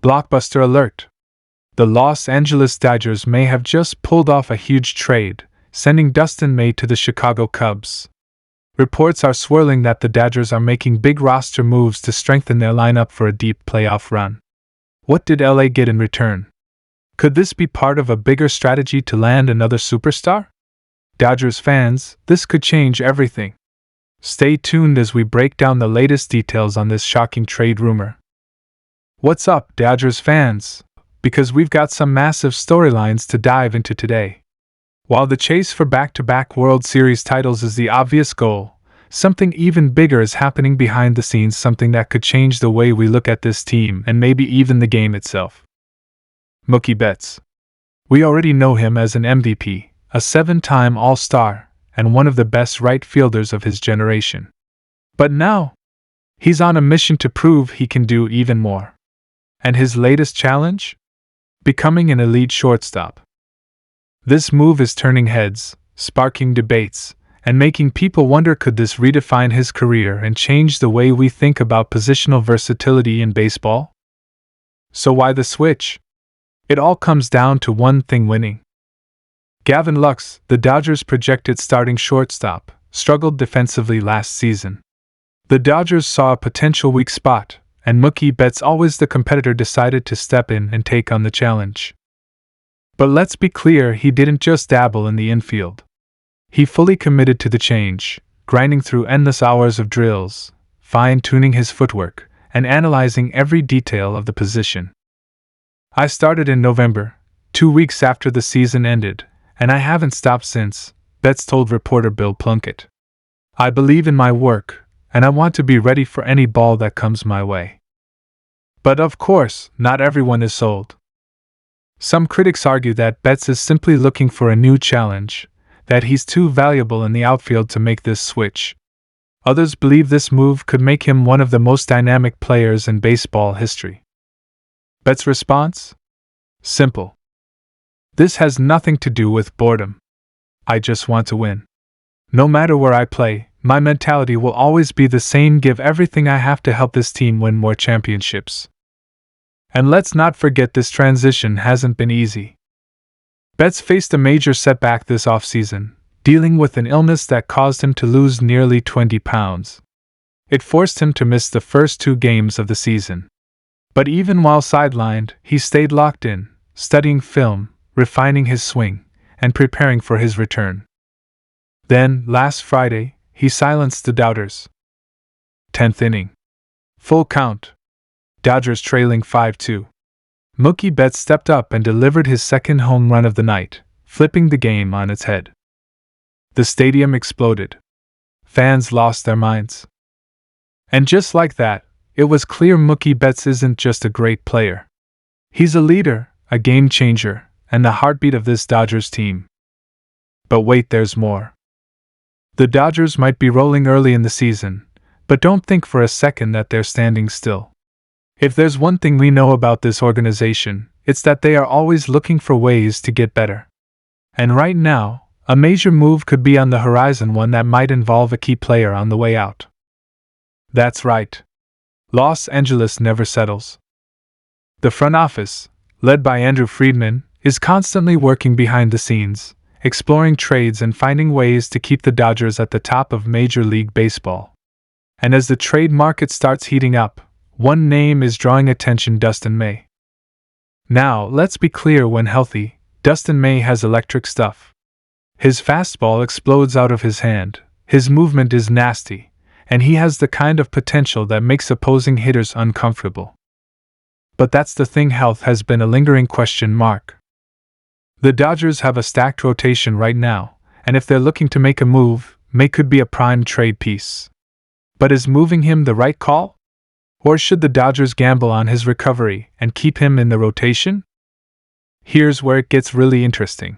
Blockbuster alert! The Los Angeles Dodgers may have just pulled off a huge trade, sending Dustin May to the Chicago Cubs. Reports are swirling that the Dodgers are making big roster moves to strengthen their lineup for a deep playoff run. What did LA get in return? Could this be part of a bigger strategy to land another superstar? Dodgers fans, this could change everything. Stay tuned as we break down the latest details on this shocking trade rumor. What's up, Dodgers fans? Because we've got some massive storylines to dive into today. While the chase for back-to-back World Series titles is the obvious goal, something even bigger is happening behind the scenes, something that could change the way we look at this team and maybe even the game itself. Mookie Betts. We already know him as an MVP, a 7-time All-Star, and one of the best right fielders of his generation. But now, he's on a mission to prove he can do even more. And his latest challenge? Becoming an elite shortstop. This move is turning heads, sparking debates, and making people wonder, could this redefine his career and change the way we think about positional versatility in baseball? So why the switch? It all comes down to one thing: winning. Gavin Lux, the Dodgers' projected starting shortstop, struggled defensively last season. The Dodgers saw a potential weak spot, and Mookie Betts, always the competitor, decided to step in and take on the challenge. But let's be clear, he didn't just dabble in the infield. He fully committed to the change, grinding through endless hours of drills, fine-tuning his footwork, and analyzing every detail of the position. I started in November, 2 weeks after the season ended, and I haven't stopped since, Betts told reporter Bill Plunkett. I believe in my work, and I want to be ready for any ball that comes my way. But of course, not everyone is sold. Some critics argue that Betts is simply looking for a new challenge, that he's too valuable in the outfield to make this switch. Others believe this move could make him one of the most dynamic players in baseball history. Betts' response? Simple. This has nothing to do with boredom. I just want to win. No matter where I play, my mentality will always be the same: give everything I have to help this team win more championships. And let's not forget, this transition hasn't been easy. Betts faced a major setback this offseason, dealing with an illness that caused him to lose nearly 20 pounds. It forced him to miss the first 2 games of the season. But even while sidelined, he stayed locked in, studying film, refining his swing, and preparing for his return. Then, last Friday, he silenced the doubters. 10th inning. Full count. Dodgers trailing 5-2. Mookie Betts stepped up and delivered his second home run of the night, flipping the game on its head. The stadium exploded. Fans lost their minds. And just like that, it was clear Mookie Betts isn't just a great player. He's a leader, a game changer, and the heartbeat of this Dodgers team. But wait, there's more. The Dodgers might be rolling early in the season, but don't think for a second that they're standing still. If there's one thing we know about this organization, it's that they are always looking for ways to get better. And right now, a major move could be on the horizon, one that might involve a key player on the way out. That's right. Los Angeles never settles. The front office, led by Andrew Friedman, is constantly working behind the scenes, exploring trades and finding ways to keep the Dodgers at the top of Major League Baseball. And as the trade market starts heating up, one name is drawing attention: Dustin May. Now, let's be clear, when healthy, Dustin May has electric stuff. His fastball explodes out of his hand, his movement is nasty, and he has the kind of potential that makes opposing hitters uncomfortable. But that's the thing, health has been a lingering question mark. The Dodgers have a stacked rotation right now, and if they're looking to make a move, May could be a prime trade piece. But is moving him the right call? Or should the Dodgers gamble on his recovery and keep him in the rotation? Here's where it gets really interesting.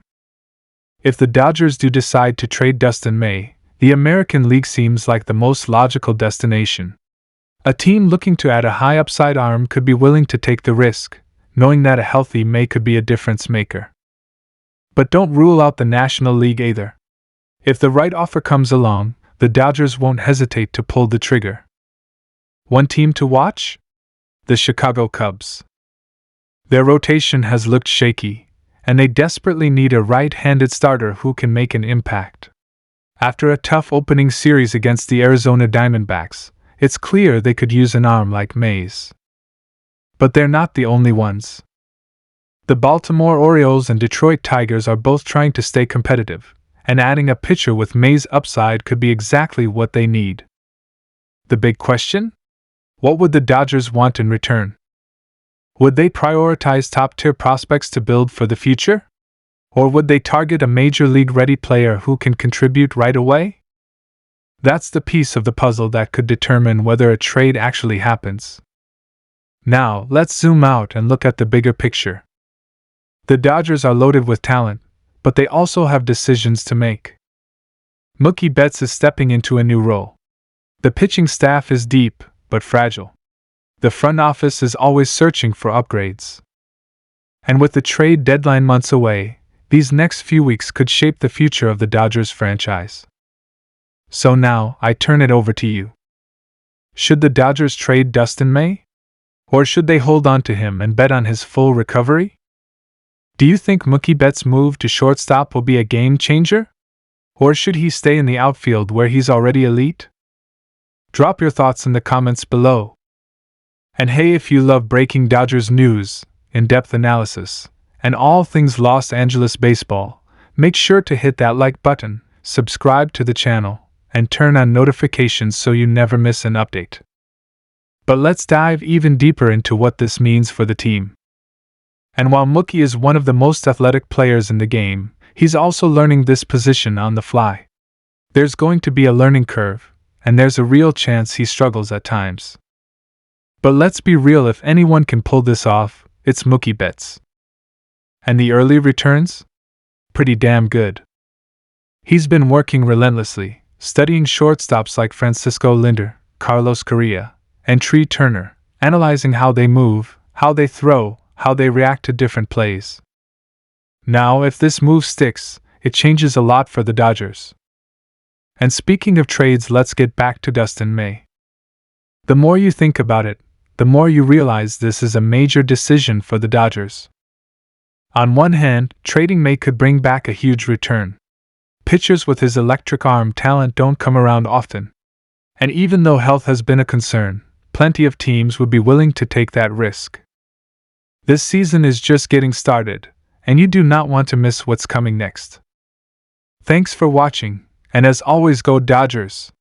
If the Dodgers do decide to trade Dustin May, the American League seems like the most logical destination. A team looking to add a high upside arm could be willing to take the risk, knowing that a healthy May could be a difference maker. But don't rule out the National League either. If the right offer comes along, the Dodgers won't hesitate to pull the trigger. One team to watch? The Chicago Cubs. Their rotation has looked shaky, and they desperately need a right-handed starter who can make an impact. After a tough opening series against the Arizona Diamondbacks, it's clear they could use an arm like May's. But they're not the only ones. The Baltimore Orioles and Detroit Tigers are both trying to stay competitive, and adding a pitcher with May's upside could be exactly what they need. The big question? What would the Dodgers want in return? Would they prioritize top-tier prospects to build for the future? Or would they target a Major League-ready player who can contribute right away? That's the piece of the puzzle that could determine whether a trade actually happens. Now, let's zoom out and look at the bigger picture. The Dodgers are loaded with talent, but they also have decisions to make. Mookie Betts is stepping into a new role. The pitching staff is deep, but fragile. The front office is always searching for upgrades. And with the trade deadline months away, these next few weeks could shape the future of the Dodgers franchise. So now, I turn it over to you. Should the Dodgers trade Dustin May? Or should they hold on to him and bet on his full recovery? Do you think Mookie Betts' move to shortstop will be a game changer? Or should he stay in the outfield where he's already elite? Drop your thoughts in the comments below. And hey, if you love breaking Dodgers news, in-depth analysis, and all things Los Angeles baseball, make sure to hit that like button, subscribe to the channel, and turn on notifications so you never miss an update. But let's dive even deeper into what this means for the team. And while Mookie is one of the most athletic players in the game, he's also learning this position on the fly. There's going to be a learning curve, and there's a real chance he struggles at times. But let's be real, if anyone can pull this off, it's Mookie Betts. And the early returns? Pretty damn good. He's been working relentlessly, studying shortstops like Francisco Lindor, Carlos Correa, and Trey Turner, analyzing how they move, how they throw, how they react to different plays. Now, if this move sticks, it changes a lot for the Dodgers. And speaking of trades, let's get back to Dustin May. The more you think about it, the more you realize this is a major decision for the Dodgers. On one hand, trading May could bring back a huge return. Pitchers with his electric arm talent don't come around often. And even though health has been a concern, plenty of teams would be willing to take that risk. This season is just getting started, and you do not want to miss what's coming next. Thanks for watching, and as always, go Dodgers!